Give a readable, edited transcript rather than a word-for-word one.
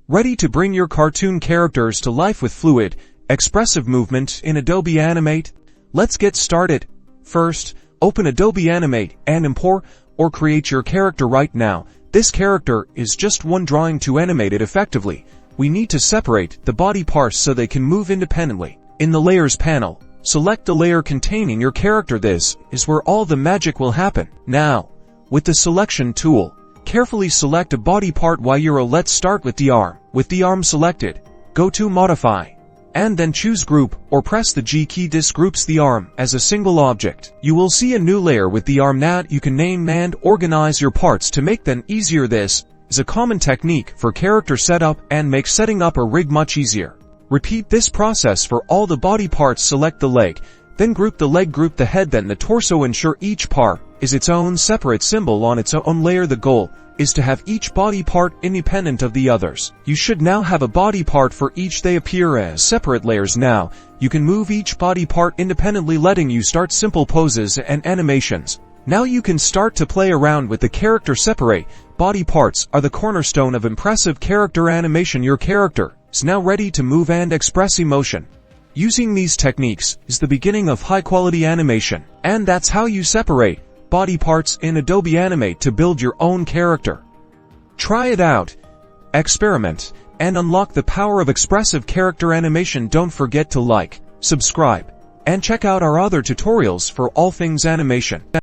Ready to bring your cartoon characters to life with fluid, expressive movement in Adobe Animate? Let's get started. First, open Adobe Animate and import or create your character right now. This character is just one drawing to animate it effectively. We need to separate the body parts so they can move independently. In the Layers panel, select the layer containing your character. This is where all the magic will happen. Now, with the Selection tool, carefully select a body part. Let's start with the arm. With the arm selected, go to Modify, and then choose Group or press the G key. This groups the arm as a single object. You will see a new layer with the arm. Now you can name and organize your parts to make them easier. This is a common technique for character setup and makes setting up a rig much easier. Repeat this process for all the body parts. Select the leg, then group the leg, group the head, then the torso. Ensure each part is its own separate symbol on its own layer. The goal is to have each body part independent of the others. You should now have a body part for each. They appear as separate layers. Now, you can move each body part independently, letting you start simple poses and animations. Now you can start to play around with the character. Separate body parts are the cornerstone of impressive character animation. Your character is now ready to move and express emotion. Using these techniques is the beginning of high-quality animation, and that's how you separate body parts in Adobe Animate to build your own character. Try it out, experiment, and unlock the power of expressive character animation. Don't forget to like, subscribe, and check out our other tutorials for all things animation.